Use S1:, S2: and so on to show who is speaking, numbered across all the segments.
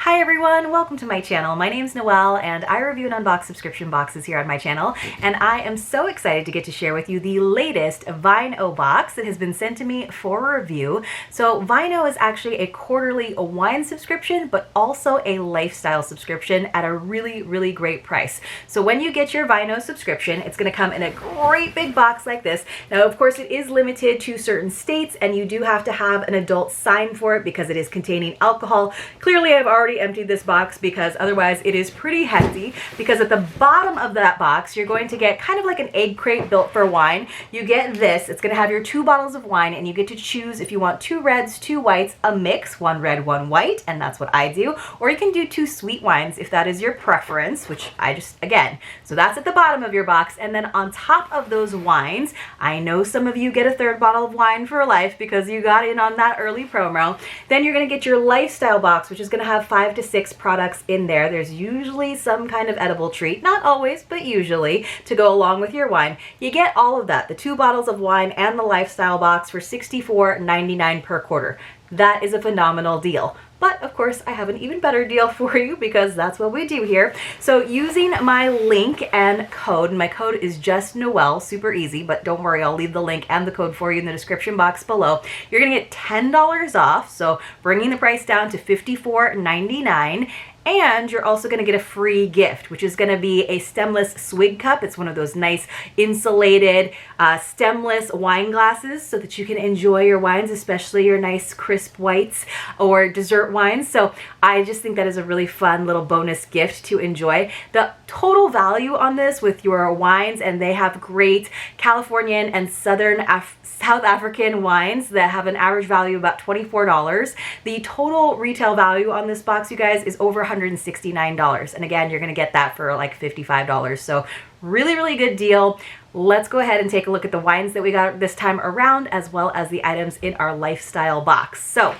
S1: Hi everyone, welcome to my channel. My name's Noelle and I review and unbox subscription boxes here on my channel, and I am so excited to get to share with you the latest Vino box that has been sent to me for review. So Vino is actually a quarterly wine subscription, but also a lifestyle subscription at a really great price. So when you get your Vino subscription, it's going to come in a great big box like this. Now of course it is limited to certain states and you do have to have an adult sign for it because it is containing alcohol. Clearly I've already emptied this box because otherwise it is pretty hefty, because at the bottom of that box you're going to get kind of like an egg crate built for wine. You get this, it's going to have your 2 bottles of wine and you get to choose if you want 2 reds, 2 whites, a mix, 1 red, 1 white, and that's what I do, or you can do 2 sweet wines if that is your preference, which I just, again, so that's at the bottom of your box. And then on top of those wines, I know some of you get a 3rd bottle of wine for life because you got in on that early promo. Then you're going to get your lifestyle box, which is going to have 5 to 6 products in there. There's usually some kind of edible treat, not always, but usually, to go along with your wine. You get all of that, the 2 bottles of wine and the lifestyle box, for $64.99 per quarter. That is a phenomenal deal. But of course, I have an even better deal for you because that's what we do here. So using my link and code, my code is just Noelle, super easy, but don't worry, I'll leave the link and the code for you in the description box below. You're gonna get $10 off, so bringing the price down to $54.99. And you're also going to get a free gift, which is going to be a stemless swig cup. It's one of those nice insulated stemless wine glasses so that you can enjoy your wines, especially your nice crisp whites or dessert wines. So I just think that is a really fun little bonus gift to enjoy. The total value on this with your wines, and they have great Californian and South African wines that have an average value of about $24. The total retail value on this box, you guys, is over $169. And again, you're going to get that for like $55. So really good deal. Let's go ahead and take a look at the wines that we got this time around, as well as the items in our lifestyle box. So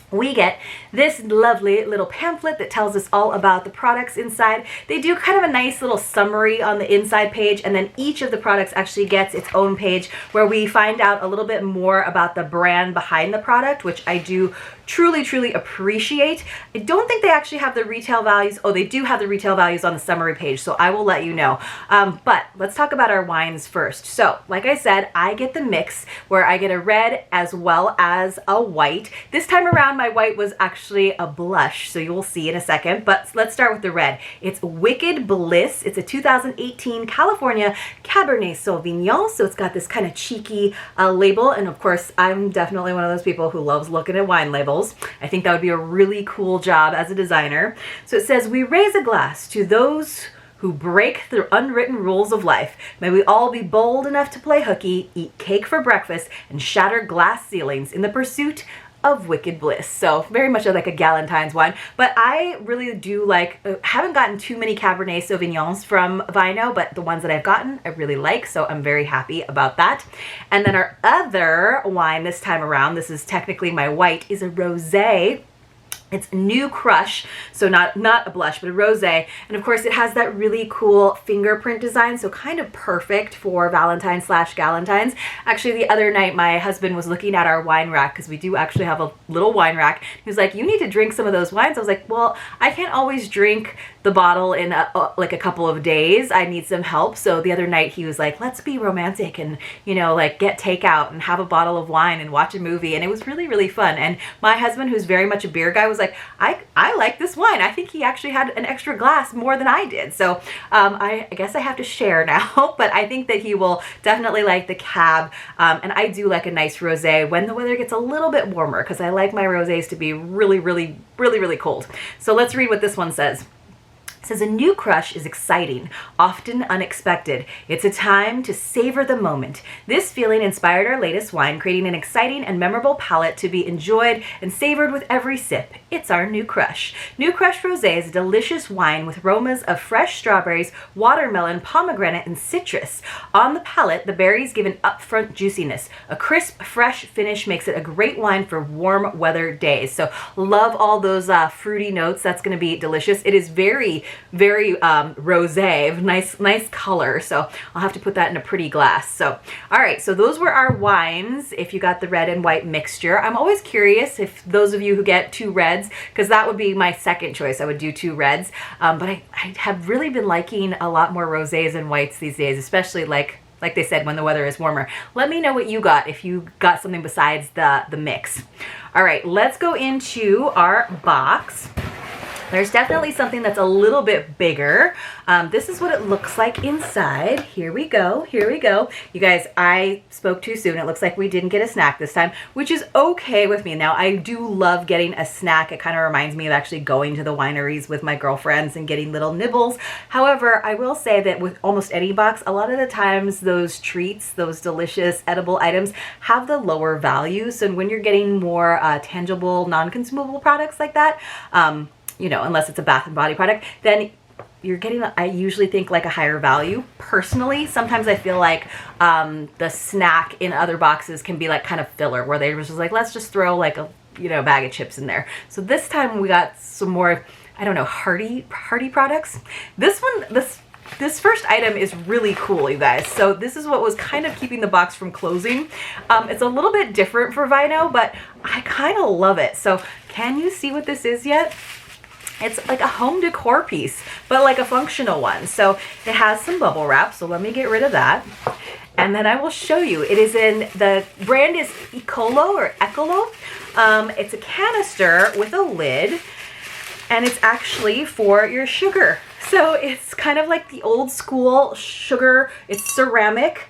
S1: we get this lovely little pamphlet that tells us all about the products inside. They do kind of a nice little summary on the inside page, and then each of the products actually gets its own page where we find out a little bit more about the brand behind the product, which I do truly appreciate. I don't think they actually have the retail values. Oh, they do have the retail values on the summary page, so I will let you know. But let's talk about our wines first. So like I said, I get the mix where I get a red as well as a white. This time around my white was actually a blush, so you will see in a second, but let's start with the red. It's Wicked Bliss. It's a 2018 California Cabernet Sauvignon, so it's got this kind of cheeky label, and of course I'm definitely one of those people who loves looking at wine labels. I think that would be a really cool job as a designer. So it says, "We raise a glass to those who break the unwritten rules of life. May we all be bold enough to play hooky, eat cake for breakfast, and shatter glass ceilings in the pursuit of wicked bliss." So very much like a Galentine's wine, but I really do like, haven't gotten too many Cabernet Sauvignons from Vino, but the ones that I've gotten I really like, so I'm very happy about that. And then our other wine this time around, this is technically my white, is a rosé. It's New Crush, so not a blush, but a rosé. And of course it has that really cool fingerprint design, so kind of perfect for Valentine's / Galentine's. Actually, the other night my husband was looking at our wine rack, because we do actually have a little wine rack. He was like, "You need to drink some of those wines." I was like, "Well, I can't always drink the bottle in like a couple of days. I need some help." So the other night he was like, "Let's be romantic and, you know, like get takeout and have a bottle of wine and watch a movie." And it was really fun. And my husband, who's very much a beer guy, was like, I like this wine. I think he actually had an extra glass more than I did. So I guess I have to share now, but I think that he will definitely like the Cab. And I do like a nice rosé when the weather gets a little bit warmer, because I like my rosés to be really cold. So let's read what this one says. It says, "A new crush is exciting, often unexpected. It's a time to savor the moment. This feeling inspired our latest wine, creating an exciting and memorable palette to be enjoyed and savored with every sip. It's our New Crush. New Crush Rosé is a delicious wine with aromas of fresh strawberries, watermelon, pomegranate, and citrus. On the palate, the berries give an upfront juiciness. A crisp, fresh finish makes it a great wine for warm weather days." So love all those fruity notes. That's going to be delicious. It is very very rosé, nice color. So I'll have to put that in a pretty glass. So, all right, so those were our wines. If you got the red and white mixture, I'm always curious if those of you who get 2 reds, because that would be my second choice. I would do 2 reds, but I have really been liking a lot more rosés and whites these days, especially like they said, when the weather is warmer. Let me know what you got, if you got something besides the mix. All right, let's go into our box. There's definitely something that's a little bit bigger. This is what it looks like inside. Here we go, here we go. You guys, I spoke too soon. It looks like we didn't get a snack this time, which is okay with me. Now, I do love getting a snack. It kind of reminds me of actually going to the wineries with my girlfriends and getting little nibbles. However, I will say that with almost any box, a lot of the times those treats, those delicious edible items have the lower value. So when you're getting more tangible, non-consumable products like that, you know, unless it's a Bath and Body product, then you're getting, I usually think, like a higher value. Personally, sometimes I feel like the snack in other boxes can be like kind of filler, where they were just like, let's just throw like a, you know, bag of chips in there. So this time we got some more, I don't know, hearty products. This one, this first item is really cool, you guys. So this is what was kind of keeping the box from closing. It's a little bit different for Vino, but I kind of love it. So can you see what this is yet? It's like a home decor piece, but like a functional one. So it has some bubble wrap. So let me get rid of that. And then I will show you. It is in, the brand is Ecolo or Ecolo. It's a canister with a lid, and it's actually for your sugar. So it's kind of like the old school sugar. It's ceramic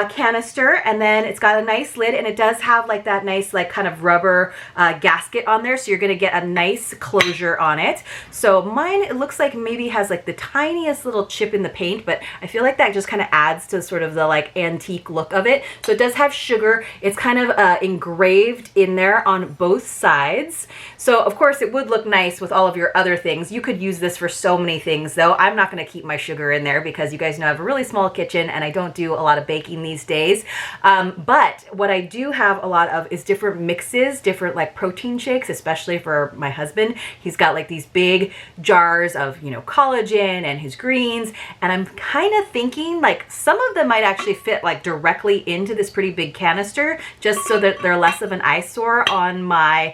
S1: canister, and then it's got a nice lid, and it does have like that nice like kind of rubber gasket on there, so you're gonna get a nice closure on it. So mine, it looks like maybe has like the tiniest little chip in the paint, but I feel like that just kind of adds to sort of the like antique look of it. So it does have sugar. It's kind of engraved in there on both sides. So of course it would look nice with all of your other things. You could use this for so many things, though. I'm not gonna keep my sugar in there because you guys know I have a really small kitchen and I don't do a lot of baking these days. But what I do have a lot of is different mixes, different like protein shakes, especially for my husband. He's got like these big jars of, you know, collagen and his greens. And I'm kind of thinking like some of them might actually fit like directly into this pretty big canister, just so that they're less of an eyesore on my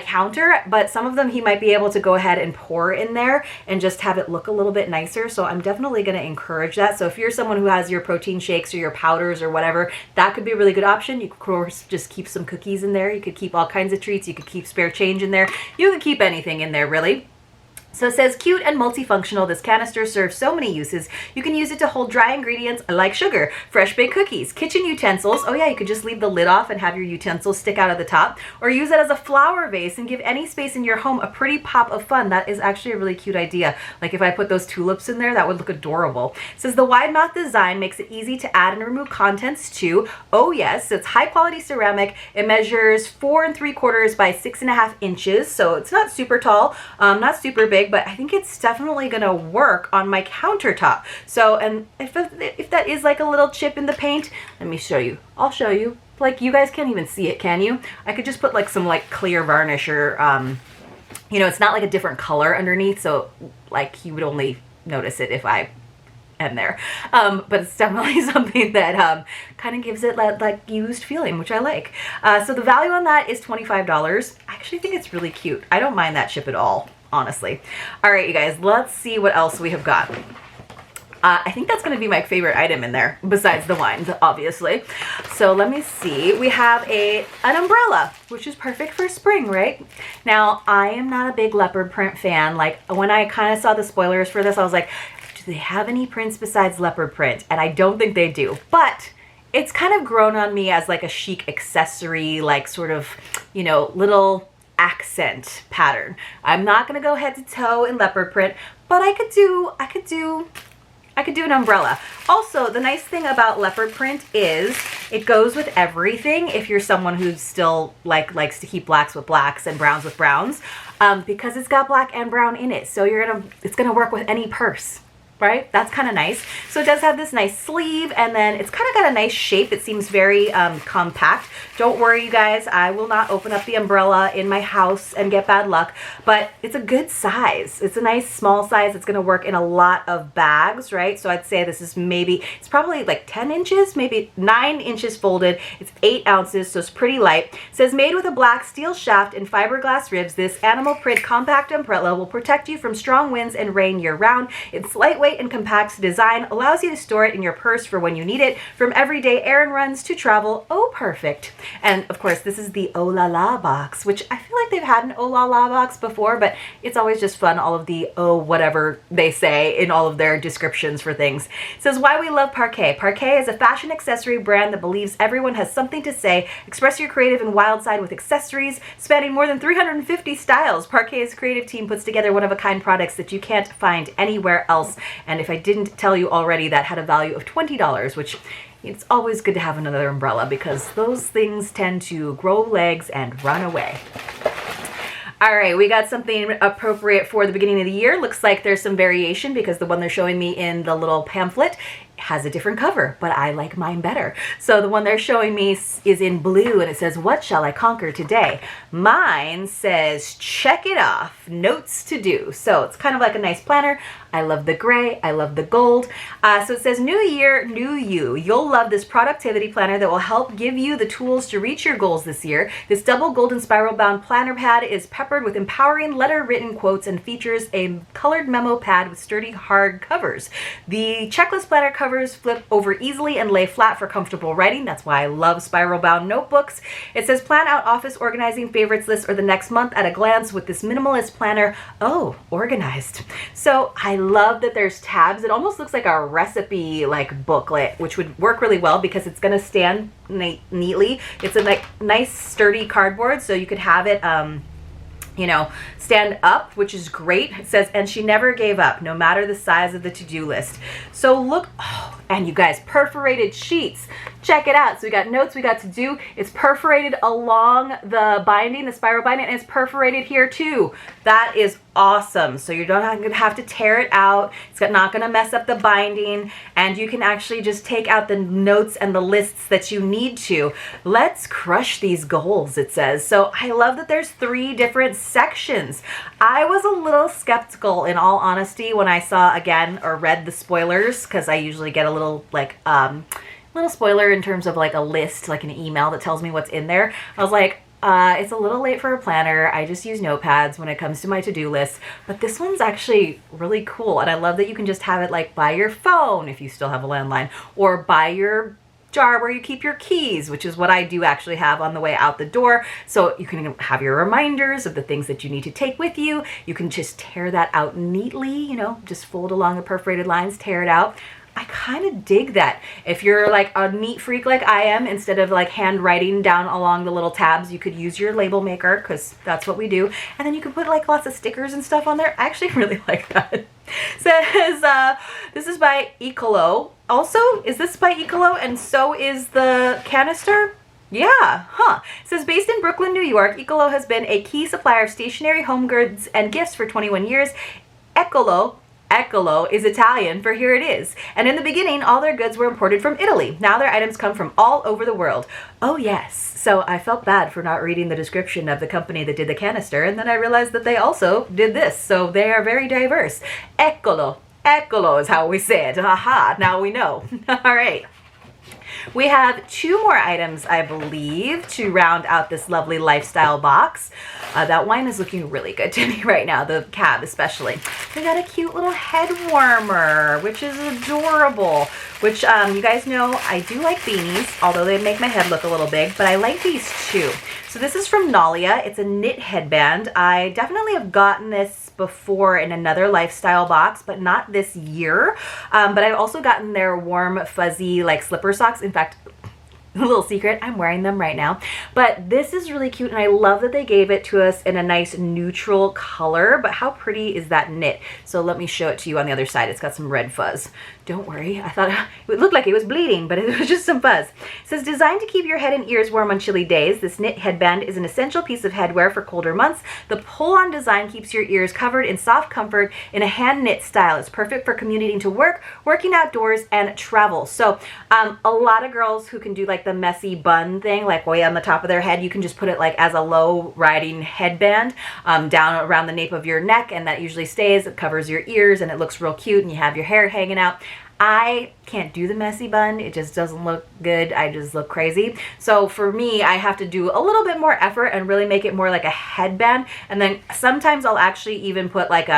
S1: counter, but some of them he might be able to go ahead and pour in there and just have it look a little bit nicer. So I'm definitely going to encourage that. So if you're someone who has your protein shakes or your powders or whatever, that could be a really good option. You could, of course, just keep some cookies in there. You could keep all kinds of treats. You could keep spare change in there. You could keep anything in there, really. So it says, cute and multifunctional, this canister serves so many uses. You can use it to hold dry ingredients like sugar, fresh baked cookies, kitchen utensils. Oh yeah, you could just leave the lid off and have your utensils stick out of the top, or use it as a flower vase and give any space in your home a pretty pop of fun. That is actually a really cute idea. Like if I put those tulips in there, that would look adorable. It says the wide mouth design makes it easy to add and remove contents to. Oh yes, it's high quality ceramic. It measures 4 3/4 by 6.5 inches. So it's not super tall, not super big, but I think it's definitely gonna work on my countertop. So, and if that is like a little chip in the paint, let me show you. I'll show you. Like you guys can't even see it, can you? I could just put like some like clear varnish or, you know, it's not like a different color underneath. So like you would only notice it if I am there. But it's definitely something that kind of gives it that like used feeling, which I like. So the value on that is $25. I actually think it's really cute. I don't mind that chip at all, honestly. All right, you guys, let's see what else we have got. I think that's going to be my favorite item in there, besides the wines, obviously. So let me see. We have an umbrella, which is perfect for spring, right? Now, I am not a big leopard print fan. Like, when I kind of saw the spoilers for this, I was like, do they have any prints besides leopard print? And I don't think they do. But it's kind of grown on me as like a chic accessory, like sort of, you know, little accent pattern. I'm not going to go head to toe in leopard print, but I could do an umbrella. Also, the nice thing about leopard print is it goes with everything. If you're someone who's still likes to keep blacks with blacks and browns with browns, because it's got black and brown in it. So it's gonna work with any purse. right? That's kind of nice. So it does have this nice sleeve, and then it's kind of got a nice shape. It seems very compact. Don't worry, you guys, I will not open up the umbrella in my house and get bad luck, but it's a good size. It's a nice small size. It's going to work in a lot of bags, right? So I'd say this is it's probably like 10 inches, maybe 9 inches folded. It's 8 ounces, so it's pretty light. It says, made with a black steel shaft and fiberglass ribs, this animal print compact umbrella will protect you from strong winds and rain year round. It's lightweight and compact design allows you to store it in your purse for when you need it, from everyday errand runs to travel. Oh, perfect. And of course, this is the Oh La La box, which I feel like they've had an Oh La La box before, but it's always just fun, all of the oh whatever they say in all of their descriptions for things. It says, why we love Parquet. Parquet is a fashion accessory brand that believes everyone has something to say. Express your creative and wild side with accessories spanning more than 350 styles. Parquet's creative team puts together one-of-a-kind products that you can't find anywhere else. And if I didn't tell you already, that had a value of $20, which it's always good to have another umbrella because those things tend to grow legs and run away. All right, we got something appropriate for the beginning of the year. Looks like there's some variation because the one they're showing me in the little pamphlet has a different cover, but I like mine better. So the one they're showing me is in blue, and it says, what shall I conquer today? Mine says, check it off, notes to do. So it's kind of like a nice planner. I love the gray. I love the gold. So it says, new year, new you. You'll love this productivity planner that will help give you the tools to reach your goals this year. This double golden spiral bound planner pad is peppered with empowering letter written quotes and features a colored memo pad with sturdy hard covers. The checklist planner covers flip over easily and lay flat for comfortable writing. That's why I love spiral bound notebooks. It says, plan out office organizing favorites list or the next month at a glance with this minimalist planner. Oh, organized. So I love that there's tabs. It almost looks like a recipe like booklet, which would work really well because it's going to stand neatly. It's a nice sturdy cardboard, so you could have it you know, stand up, which is great. It says, and she never gave up, no matter the size of the to-do list. So look, oh, and you guys, perforated sheets. Check it out. So we got notes, we got to do. It's perforated along the binding, the spiral binding, and it's perforated here too. That is awesome. So you're not going to have to tear it out. It's not going to mess up the binding, and you can actually just take out the notes and the lists that you need to. Let's crush these goals, it says. So I love that there's 3 different sections. I was a little skeptical, in all honesty, when I saw again or read the spoilers, because I usually get a little like little spoiler in terms of like a list, like an email that tells me what's in there. I was like, it's a little late for a planner. I just use notepads when it comes to my to-do list, but this one's actually really cool. And I love that you can just have it like by your phone if you still have a landline, or by your jar where you keep your keys, which is what I do actually have on the way out the door. So you can have your reminders of the things that you need to take with you. You can just tear that out neatly, you know, just fold along the perforated lines, tear it out. I kind of dig that. If you're like a neat freak like I am, instead of like handwriting down along the little tabs, you could use your label maker, because that's what we do. And then you can put like lots of stickers and stuff on there. I actually really like that. Says, this is by Ecolo. Also, is this by Ecolo? And so is the canister? Yeah, huh. It says, based in Brooklyn, New York, Ecolo has been a key supplier of stationery, home goods, and gifts for 21 years. Ecolo is Italian for here it is. And in the beginning, all their goods were imported from Italy. Now their items come from all over the world. Oh yes. So I felt bad for not reading the description of the company that did the canister, and then I realized that they also did this. So they are very diverse. Eccolo is how we say it. Aha, now we know. All right. We have 2 more items, I believe, to round out this lovely lifestyle box. That wine is looking really good to me right now, the cab especially. We got a cute little head warmer, which is adorable, which you guys know I do like beanies, although they make my head look a little big, but I like these too. So this is from Nalia. It's a knit headband. I definitely have gotten this before in another lifestyle box, but not this year. But I've also gotten their warm, fuzzy, like slipper socks. In fact, little secret, I'm wearing them right now. But this is really cute, and I love that they gave it to us in a nice neutral color. But how pretty is that knit? So let me show it to you on the other side. It's got some red fuzz. Don't worry, I thought it looked like it was bleeding, but it was just some fuzz. It says, designed to keep your head and ears warm on chilly days, this knit headband is an essential piece of headwear for colder months. The pull-on design keeps your ears covered in soft comfort in a hand knit style. It's perfect for commuting to work, working outdoors, and travel. So a lot of girls who can do like the messy bun thing, like way on the top of their head, you can just put it like as a low riding headband down around the nape of your neck, and that usually stays. It covers your ears and it looks real cute, and you have your hair hanging out. I can't do the messy bun. It just doesn't look good. I just look crazy. So for me, I have to do a little bit more effort and really make it more like a headband. And then sometimes I'll actually even put like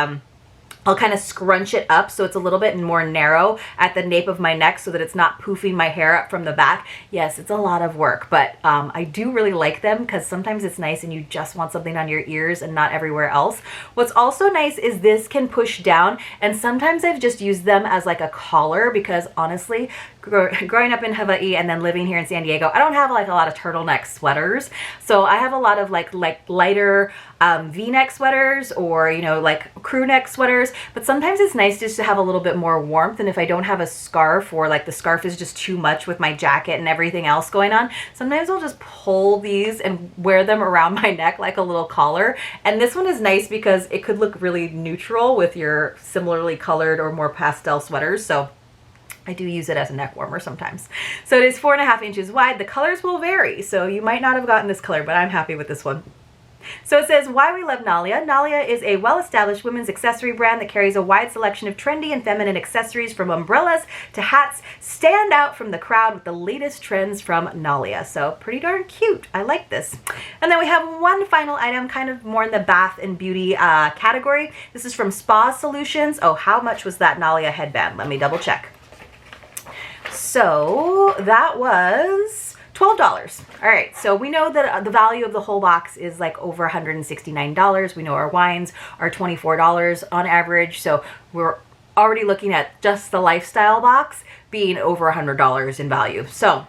S1: I'll kind of scrunch it up so it's a little bit more narrow at the nape of my neck so that it's not poofing my hair up from the back. Yes, it's a lot of work, but I do really like them because sometimes it's nice and you just want something on your ears and not everywhere else. What's also nice is this can push down, and sometimes I've just used them as like a collar because honestly, growing up in Hawaii and then living here in San Diego, I don't have like a lot of turtleneck sweaters. So I have a lot of like lighter V-neck sweaters or, you know, like crew neck sweaters. But sometimes it's nice just to have a little bit more warmth. And if I don't have a scarf, or like the scarf is just too much with my jacket and everything else going on, sometimes I'll just pull these and wear them around my neck like a little collar. And this one is nice because it could look really neutral with your similarly colored or more pastel sweaters. So I do use it as a neck warmer sometimes. So it is 4.5 inches wide. The colors will vary, so you might not have gotten this color, but I'm happy with this one. So it says, why we love Nalia. Nalia is a well-established women's accessory brand that carries a wide selection of trendy and feminine accessories from umbrellas to hats. Stand out from the crowd with the latest trends from Nalia. So pretty darn cute. I like this. And then we have one final item, kind of more in the bath and beauty category. This is from Spa Solutions. Oh, how much was that Nalia headband? Let me double check. So that was $12. All right, so we know that the value of the whole box is like over $169. We know our wines are $24 on average, so we're already looking at just the lifestyle box being over $100 in value. So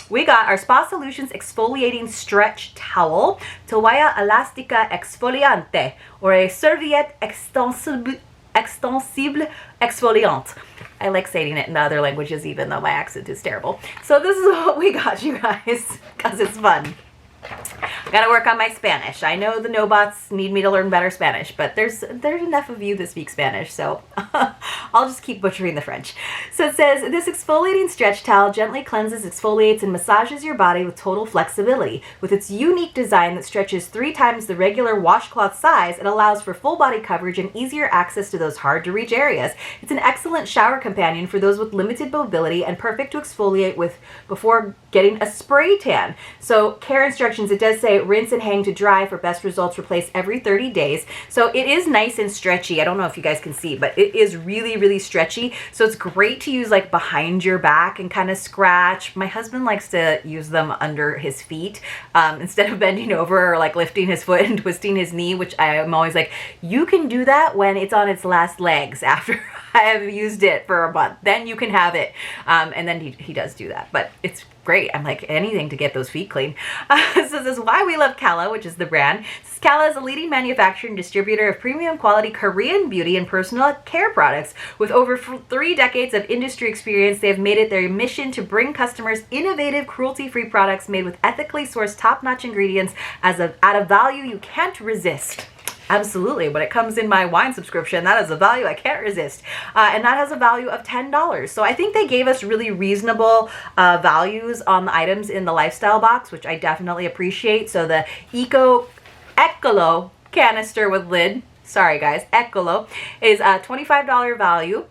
S1: we got our Spa Solutions Exfoliating Stretch Towel, Toalla Elástica Exfoliante, or a Serviette Extensible Exfoliante. I like saying it in the other languages even though my accent is terrible. So this is what we got, you guys, because it's fun. I gotta work on my Spanish. I know the no-bots need me to learn better Spanish, but there's enough of you that speak Spanish, so I'll just keep butchering the French. So it says, this exfoliating stretch towel gently cleanses, exfoliates, and massages your body with total flexibility. With its unique design that stretches 3 times the regular washcloth size, it allows for full body coverage and easier access to those hard-to-reach areas. It's an excellent shower companion for those with limited mobility and perfect to exfoliate with before getting a spray tan. So care instructions, it does say rinse and hang to dry for best results. Replace every 30 days. So it is nice and stretchy. I don't know if you guys can see, but it is really, really stretchy. So it's great to use like behind your back and kind of scratch. My husband likes to use them under his feet instead of bending over or like lifting his foot and twisting his knee, which I'm always like, you can do that when it's on its last legs after I have used it for a month. Then you can have it. And then he does do that, but it's great. I'm like, anything to get those feet clean. So this is why we love Kala, which is the brand. Kala is a leading manufacturer and distributor of premium quality Korean beauty and personal care products. With over 3 decades of industry experience, they have made it their mission to bring customers innovative, cruelty-free products made with ethically sourced top-notch ingredients at a value you can't resist. Absolutely. When it comes in my wine subscription, that is a value I can't resist. And that has a value of $10. So I think they gave us really reasonable values on the items in the lifestyle box, which I definitely appreciate. So the Ecolo canister with lid, sorry guys, Ecolo, is a $25 value.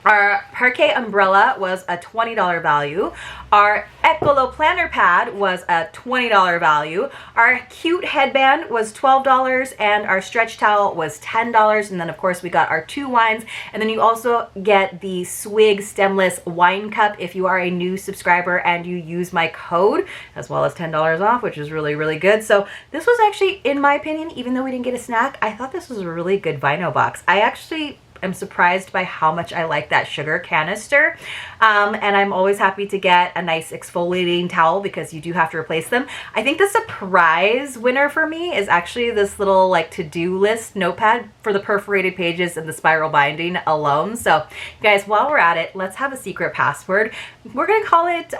S1: Our Parquet umbrella was a $20 value. Our Ecolo planner pad was a $20 value. Our cute headband was $12, and our stretch towel was $10. And then of course we got our 2 wines. And then you also get the Swig stemless wine cup if you are a new subscriber and you use my code, as well as $10 off, which is really, really good. So this was actually, in my opinion, even though we didn't get a snack, I thought this was a really good Vino box. I actually am surprised by how much I like that sugar canister. And I'm always happy to get a nice exfoliating towel because you do have to replace them. I think the surprise winner for me is actually this little like to-do list notepad for the perforated pages and the spiral binding alone. So guys, while we're at it, let's have a secret password. We're gonna call it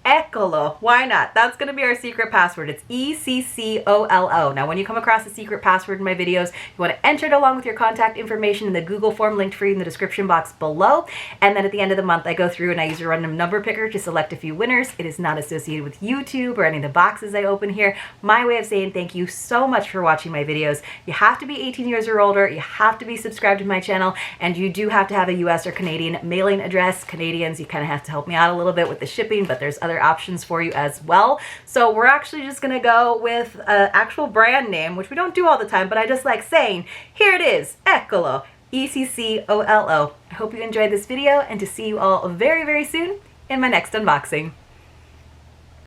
S1: Eccolo. Why not? That's going to be our secret password. It's ECCOLO. Now, when you come across a secret password in my videos, you want to enter it along with your contact information in the Google form linked for you in the description box below. And then at the end of the month, I go through and I use a random number picker to select a few winners. It is not associated with YouTube or any of the boxes I open here. My way of saying thank you so much for watching my videos. You have to be 18 years or older. You have to be subscribed to my channel. And you do have to have a US or Canadian mailing address. Canadians, you kind of have to help me out a little bit with the shipping, but there's other options for you as well. So we're actually just gonna go with an actual brand name, which we don't do all the time, but I just like saying, here it is, Eccolo, ECCOLO. I hope you enjoyed this video and to see you all very, very soon in my next unboxing.